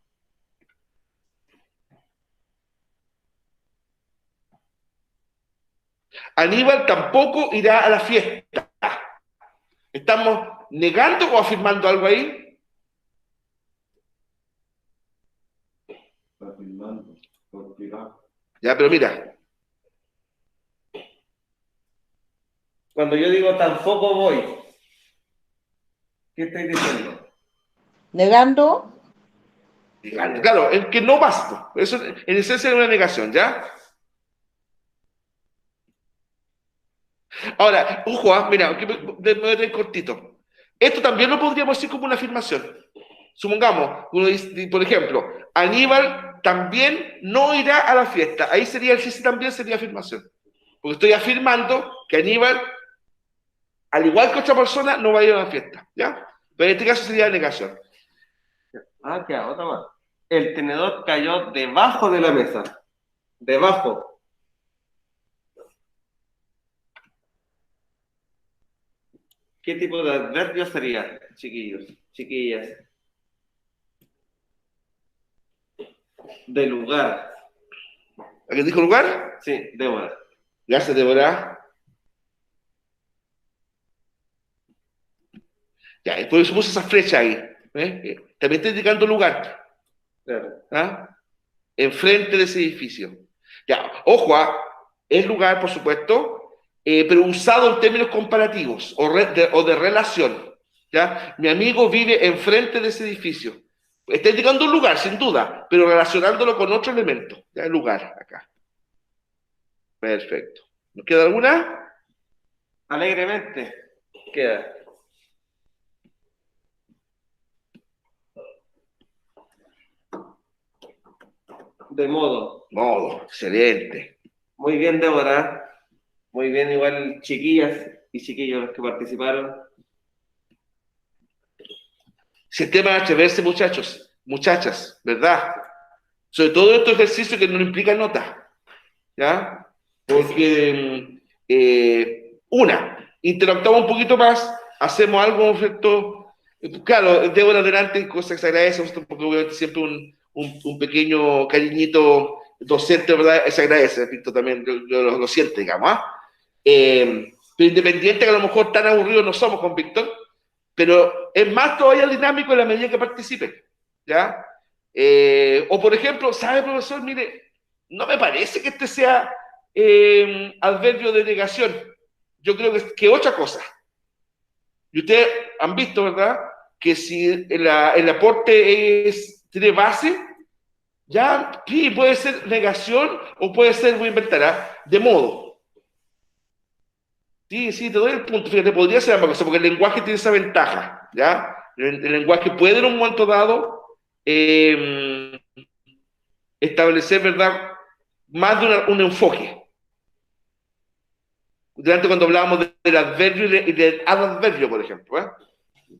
Aníbal tampoco irá a la fiesta. ¿Estamos negando o afirmando algo ahí? Afirmando, porque va. Ya, pero mira. Cuando yo digo tampoco voy, ¿qué estoy diciendo? Negando. Claro, el que no basta. Eso en esencia es una negación, ¿ya? Ahora, ojo, mira, me voy a tener cortito. Esto también lo podríamos decir como una afirmación. Supongamos, uno dice, por ejemplo, Aníbal también no irá a la fiesta. Ahí sería el sí también sería afirmación. Porque estoy afirmando que Aníbal, al igual que otra persona, no va a ir a la fiesta, ¿ya? Pero en este caso sería negación. Ah, queda otra más. El tenedor cayó debajo de la mesa. Debajo. ¿Qué tipo de adverbio sería, chiquillos? Chiquillas. De lugar. ¿A qué dijo lugar? Sí, Débora. Gracias, Débora. Ya, y por eso puse esa flecha ahí. También está indicando lugar. Claro. ¿Ah? Enfrente de ese edificio. Ya, ojo, es lugar, por supuesto, pero usado en términos comparativos o de relación. ¿Ya? Mi amigo vive enfrente de ese edificio. Está indicando un lugar, sin duda, pero relacionándolo con otro elemento. ¿Ya? El lugar, acá. Perfecto. ¿Nos queda alguna? Alegremente. Queda. De modo. Modo, excelente. Muy bien, Débora. Muy bien, igual chiquillas y chiquillos los que participaron. Sistema de atreverse, muchachos, muchachas, ¿verdad? Sobre todo estos ejercicios que no implican nota, ¿ya? Porque, interactuamos un poquito más, hacemos algo, ¿cierto? Claro, de ahora en adelante, cosas que se agradecen, porque obviamente siempre un pequeño cariñito docente, ¿verdad? Se agradece, Víctor también lo siente, digamos, ¿ah? Pero independiente que a lo mejor tan aburridos no somos con Víctor, pero es más todavía dinámico en la medida que participen, ¿ya? O por ejemplo, ¿sabe, profesor? Mire, no me parece que este sea adverbio de negación. Yo creo que otra cosa. Y ustedes han visto, ¿verdad? Que si el aporte tiene base, ya sí, puede ser negación o puede ser, voy a inventar, ¿ah? De modo. Sí, sí, te doy el punto. Fíjate, podría ser ambas cosas, porque el lenguaje tiene esa ventaja, ¿ya? El lenguaje puede en un momento dado eh, establecer, ¿verdad? Más de un enfoque. Delante cuando hablábamos del adverbio y del adadverbio, por ejemplo, ¿eh?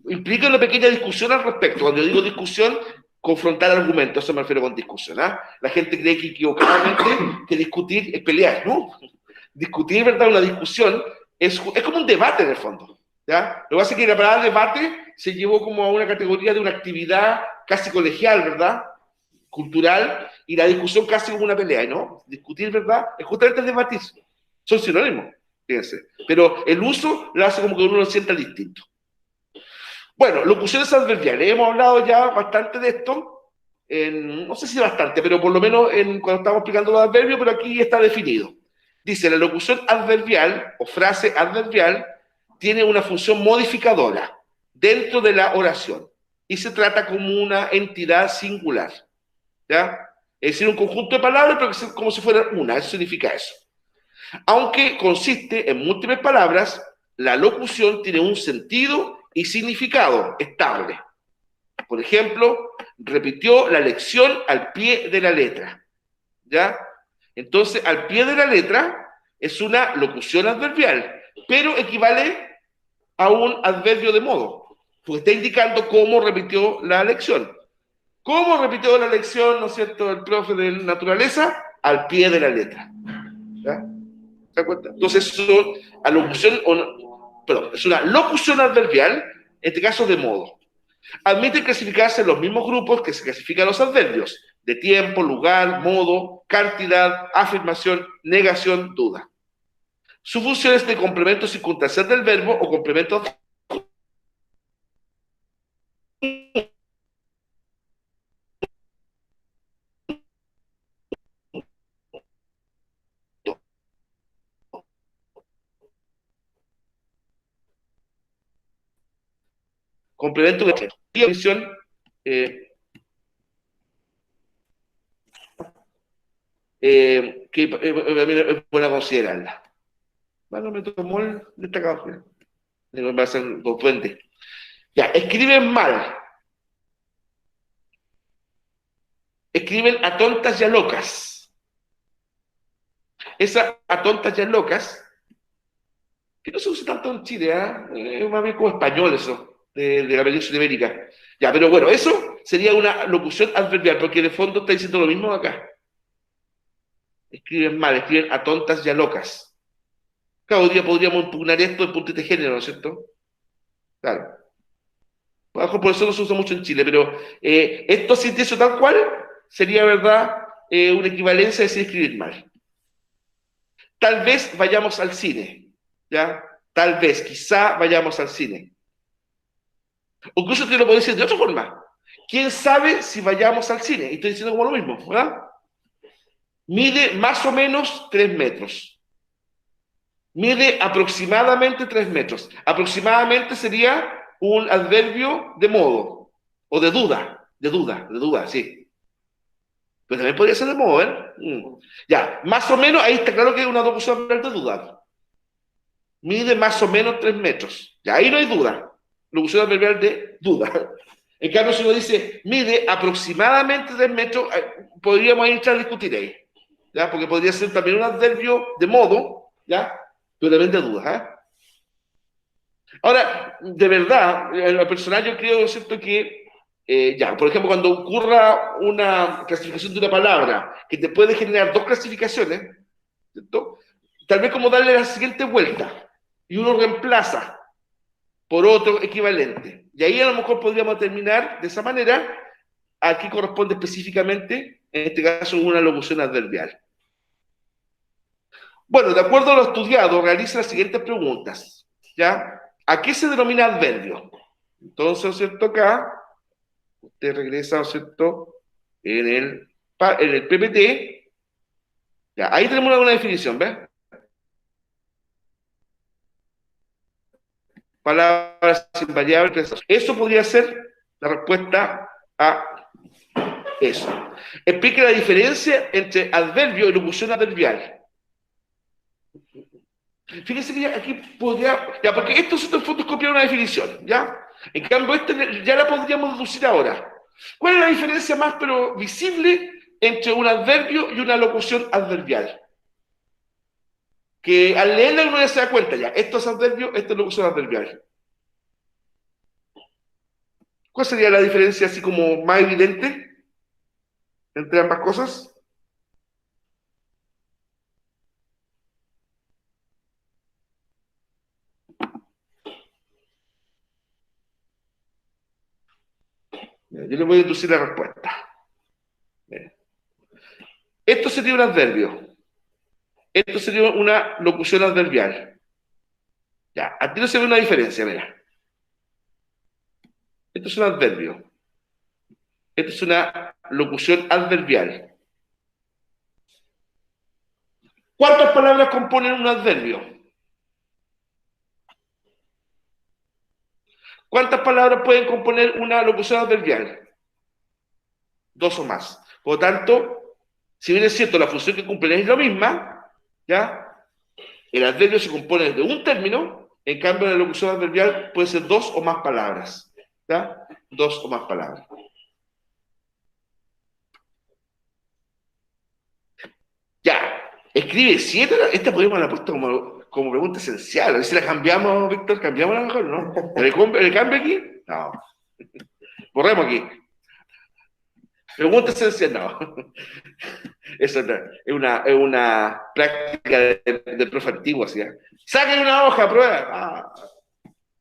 Implica una pequeña discusión al respecto. Cuando yo digo discusión, confrontar argumentos, eso me refiero con discusión. ¿Eh? La gente cree que equivocadamente que discutir es pelear, ¿no? Discutir, ¿verdad? Una discusión es como un debate en el fondo. ¿Ya? Lo que pasa es que la palabra debate se llevó como a una categoría de una actividad casi colegial, ¿verdad? Cultural, y la discusión casi como una pelea, ¿no? Discutir, ¿verdad? Es justamente debatir. Son sinónimos, fíjense. Pero el uso lo hace como que uno lo sienta distinto. Bueno, locuciones adverbiales. Hemos hablado ya bastante de esto. No sé si bastante, pero por lo menos cuando estamos explicando los adverbios, pero aquí está definido. Dice, la locución adverbial o frase adverbial tiene una función modificadora dentro de la oración y se trata como una entidad singular. ¿Ya? Es decir, un conjunto de palabras, pero como si fuera una. Eso significa eso. Aunque consiste en múltiples palabras, la locución tiene un sentido y significado estable. Por ejemplo, repitió la lección al pie de la letra. ¿Ya? Entonces, al pie de la letra es una locución adverbial, pero equivale a un adverbio de modo, porque está indicando cómo repitió la lección. ¿Cómo repitió la lección, no es cierto, el profe de naturaleza? Al pie de la letra. ¿Ya? ¿Se da cuenta? Entonces, es una locución adverbial, en este caso de modo. Admite clasificarse en los mismos grupos que se clasifican los adverbios, de tiempo, lugar, modo, cantidad, afirmación, negación, duda. Su función es de complemento circunstancial del verbo o complemento complemento de función que es buena considerarla. Bueno, me tomó el destacado. Me va a hacer dos puentes. Ya, escriben mal. Escriben a tontas y a locas. Esa a tontas y a locas, que no se usa tanto en Chile, ¿eh? Es más bien como español eso. de la península ibérica. Ya, pero bueno, eso sería una locución adverbial, porque en el fondo está diciendo lo mismo acá. Escriben mal, escriben a tontas y a locas. Claro, hoy día podríamos impugnar esto en puntos de género, ¿no es cierto? Claro. Por eso no se usa mucho en Chile, pero esto, si te eso tal cual, sería, ¿verdad?, una equivalencia de decir escribir mal. Tal vez vayamos al cine, ¿ya? Tal vez, quizá vayamos al cine. O incluso te lo puedo decir de otra forma. ¿Quién sabe si vayamos al cine? Y estoy diciendo como lo mismo, ¿verdad? Mide más o menos 3 metros. Mide aproximadamente 3 metros. Aproximadamente sería un adverbio de modo, o de duda, sí. Pero también podría ser de modo, ¿eh? Ya, más o menos, ahí está claro que es una locución de duda. Mide más o menos 3 metros. Ya, ahí no hay duda. Locución adverbial de duda. En cambio, si uno dice mide aproximadamente 3 metros, podríamos entrar a discutir ahí. ¿Ya? Porque podría ser también un adverbio de modo, ¿ya? Pero también de duda, ¿eh? Ahora, de verdad, en lo personal yo creo, ¿cierto?, que, ya, por ejemplo, cuando ocurra una clasificación de una palabra que te puede generar dos clasificaciones, ¿cierto?, tal vez como darle la siguiente vuelta y uno reemplaza por otro equivalente. Y ahí a lo mejor podríamos determinar de esa manera a qué corresponde específicamente, en este caso, una locución adverbial. Bueno, de acuerdo a lo estudiado, realiza las siguientes preguntas, ¿ya? ¿A qué se denomina adverbio? Entonces, ¿cierto? Acá, usted regresa, ¿cierto?, en el PPT, ya, ahí tenemos una definición, ¿ves? Palabras invariables. Eso podría ser la respuesta a eso. Explique la diferencia entre adverbio y locución adverbial. Fíjense que aquí podría, ya, porque esto en el fondo es copiar una definición, ¿ya? En cambio, ya la podríamos deducir ahora. ¿Cuál es la diferencia más, pero visible, entre un adverbio y una locución adverbial? Que al leerla uno ya se da cuenta, ya, esto es adverbio, esto es locución adverbial. ¿Cuál sería la diferencia así como más evidente entre ambas cosas? Yo le voy a introducir la respuesta. Esto sería un adverbio. Esto sería una locución adverbial. Ya, aquí no se ve una diferencia, mira. Esto es un adverbio. Esto es una locución adverbial. ¿Cuántas palabras componen un adverbio? ¿Cuántas palabras pueden componer una locución adverbial? 2 o más. Por lo tanto, si bien es cierto, la función que cumplen es la misma, ¿ya? El adverbio se compone de un término, en cambio la locución adverbial puede ser 2 o más palabras, ¿ya? 2 o más palabras. Ya, escribe 7, esta podríamos haberla puesto como pregunta esencial. A ver si la cambiamos, Víctor, cambiamos a lo mejor, ¿no? ¿Le cambio aquí? No. Borremos aquí. Pregunta esencial, no. Eso es una práctica del profe antiguo, así. Saquen una hoja, prueba.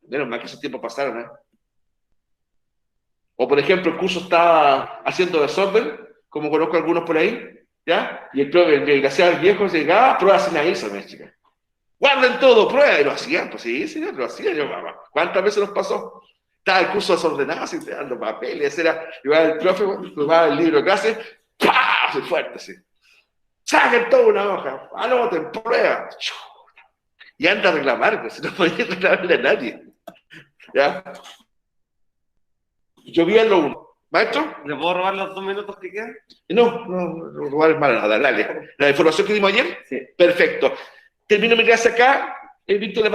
Menos mal que esos tiempos pasaron, ¿eh? O, por ejemplo, el curso estaba haciendo desorden, como conozco algunos por ahí, ¿ya? Y el desgraciado viejo se llegaba, prueba sin aviso, chica. Guarden todo, prueba. Y lo hacían, pues sí, señor, lo hacían. ¿Cuántas veces nos pasó? Estaba el curso desordenado, así, dando papeles, iba el profe, tomaba el libro de clase, ¡pah! Así fuerte, así. Saquen toda una hoja, anoten, prueba. Y anda a reclamar, pues, no podía reclamarle a nadie. ¿Ya? Yo vi en lo uno. ¿Maestro? ¿Le puedo robar los 2 minutos que quedan? No, robar es malo, dale. ¿La información que dimos ayer? Sí. Perfecto. Termino mi clase acá, el Víctor le va a dar